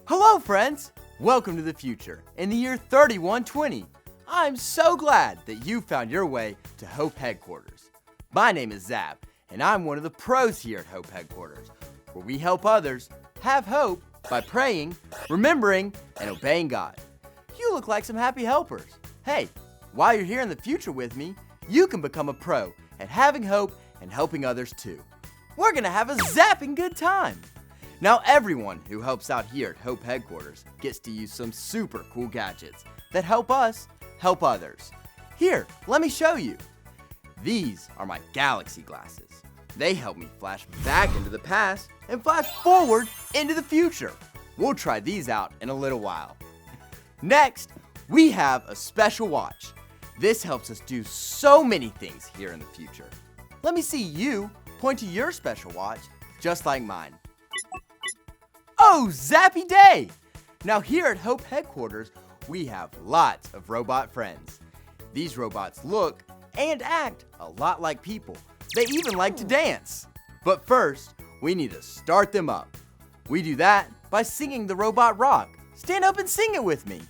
Hello, friends! Welcome to the future in the year 3120. I'm so glad that you found your way to Hope Headquarters. My name is Zap, and I'm one of the pros here at Hope Headquarters, where we help others have hope by praying, remembering, and obeying God. You look like some happy helpers. Hey, while you're here in the future with me, you can become a pro at having hope and helping others too. We're gonna have a zapping good time. Now everyone who helps out here at Hope Headquarters gets to use some super cool gadgets that help us help others. Here, let me show you. These are my galaxy glasses. They help me flash back into the past and flash forward into the future. We'll try these out in a little while. Next, we have a special watch. This helps us do so many things here in the future. Let me see you point to your special watch, just like mine. Oh, zappy day! Now here at Hope Headquarters, we have lots of robot friends. These robots look and act a lot like people. They even like to dance. But first, we need to start them up. We do that by singing the robot rock. Stand up and sing it with me.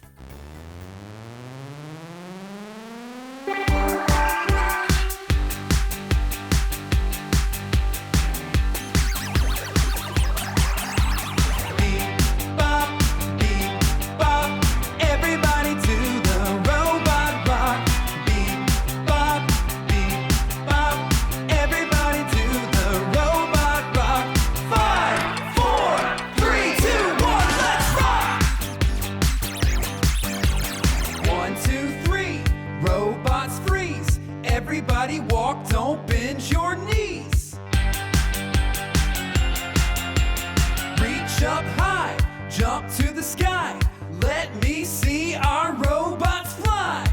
Everybody walk, don't bend your knees. Reach up high, jump to the sky. Let me see our robots fly.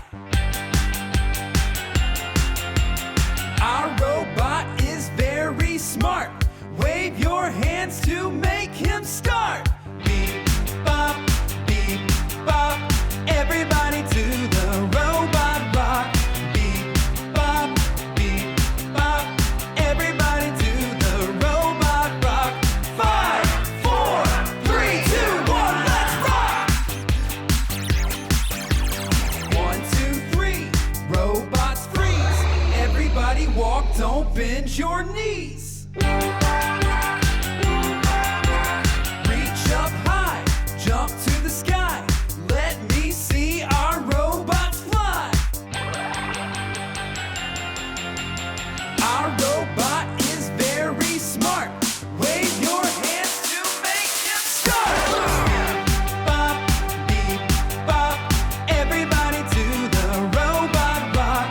Our robot is very smart. Wave your hands to make him start. Beep, bop, everybody to the robot rock. Walk, don't bend your knees. Reach up high, jump to the sky. Let me see our robots fly. Our robot is very smart. Wave your hands to make him start. Beep, bop, everybody to the robot rock.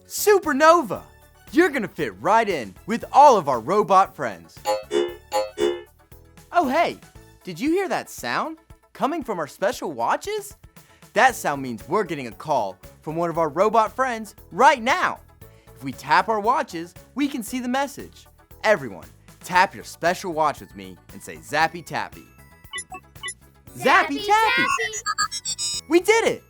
Supernova! You're gonna fit right in with all of our robot friends. Oh hey, did you hear that sound coming from our special watches? That sound means we're getting a call from one of our robot friends right now. If we tap our watches, we can see the message. Everyone, tap your special watch with me and say zappy tappy. Zappy tappy! We did it!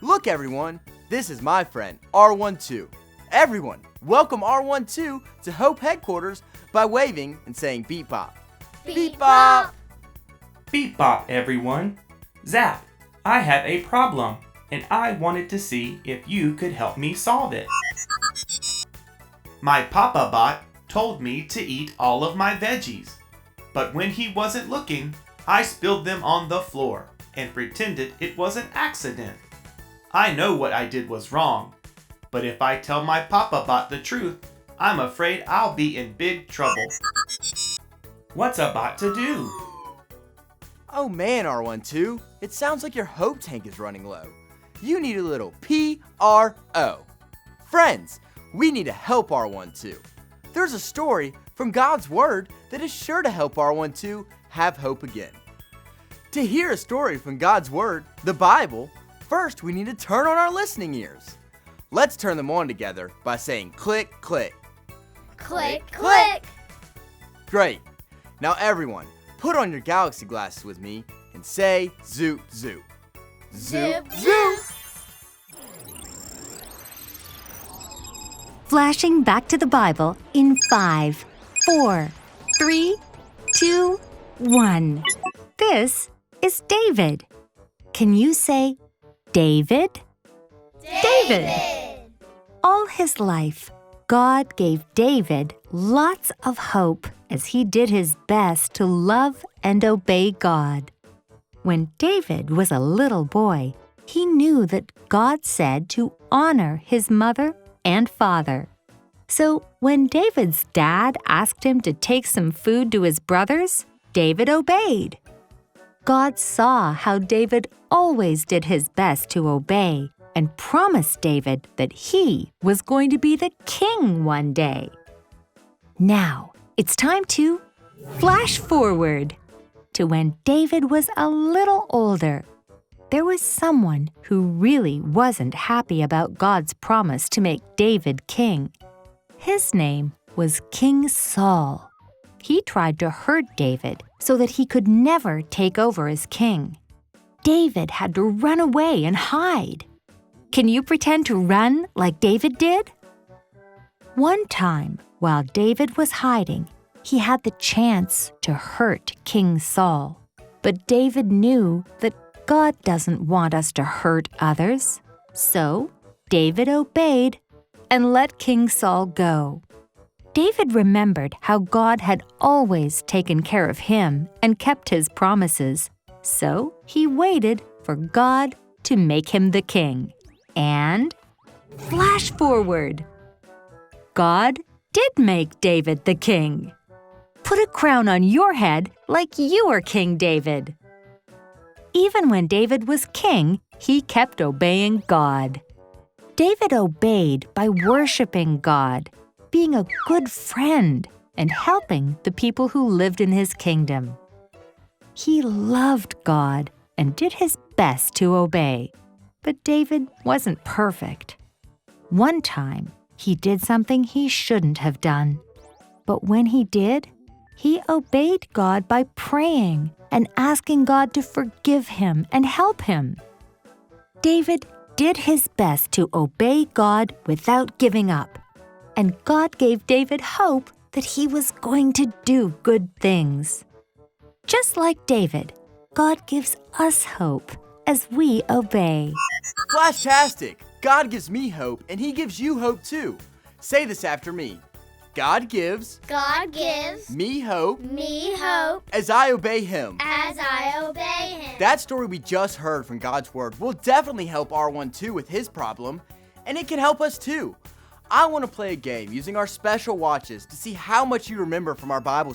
Look everyone, this is my friend R12. Everyone, welcome R12 to Hope Headquarters by waving and saying beep bop. Beep bop! Beep bop, everyone. Zap, I have a problem, and I wanted to see if you could help me solve it. My Papa Bot told me to eat all of my veggies, but when he wasn't looking, I spilled them on the floor and pretended it was an accident. I know what I did was wrong, but if I tell my Papa Bot the truth, I'm afraid I'll be in big trouble. What's a bot to do? Oh man, R12, it sounds like your hope tank is running low. You need a little PRO. Friends, we need to help R12. There's a story from God's Word that is sure to help R12 have hope again. To hear a story from God's Word, the Bible, first we need to turn on our listening ears. Let's turn them on together by saying click, click. Click, click. Great. Now everyone, put on your galaxy glasses with me and say zoot zoot. Zoop, zoop. Flashing back to the Bible in 5, 4, 3, 2, 1. This is David. Can you say David? David. All his life, God gave David lots of hope as he did his best to love and obey God. When David was a little boy, he knew that God said to honor his mother and father. So when David's dad asked him to take some food to his brothers, David obeyed. God saw how David always did his best to obey and promised David that he was going to be the king one day. Now, it's time to flash forward to when David was a little older. There was someone who really wasn't happy about God's promise to make David king. His name was King Saul. He tried to hurt David so that he could never take over as king. David had to run away and hide. Can you pretend to run like David did? One time, while David was hiding, he had the chance to hurt King Saul. But David knew that God doesn't want us to hurt others. So David obeyed and let King Saul go. David remembered how God had always taken care of him and kept his promises. So he waited for God to make him the king. And flash forward. God did make David the king. Put a crown on your head like you are King David. Even when David was king, he kept obeying God. David obeyed by worshiping God, being a good friend, and helping the people who lived in his kingdom. He loved God and did his best to obey. But David wasn't perfect. One time, he did something he shouldn't have done. But when he did, he obeyed God by praying and asking God to forgive him and help him. David did his best to obey God without giving up. And God gave David hope that he was going to do good things. Just like David, God gives us hope as we obey. Flashtastic! God gives me hope, and He gives you hope too. Say this after me. God gives me hope as I obey Him. That story we just heard from God's Word will definitely help R12 with his problem, and it can help us too. I want to play a game using our special watches to see how much you remember from our Bible story.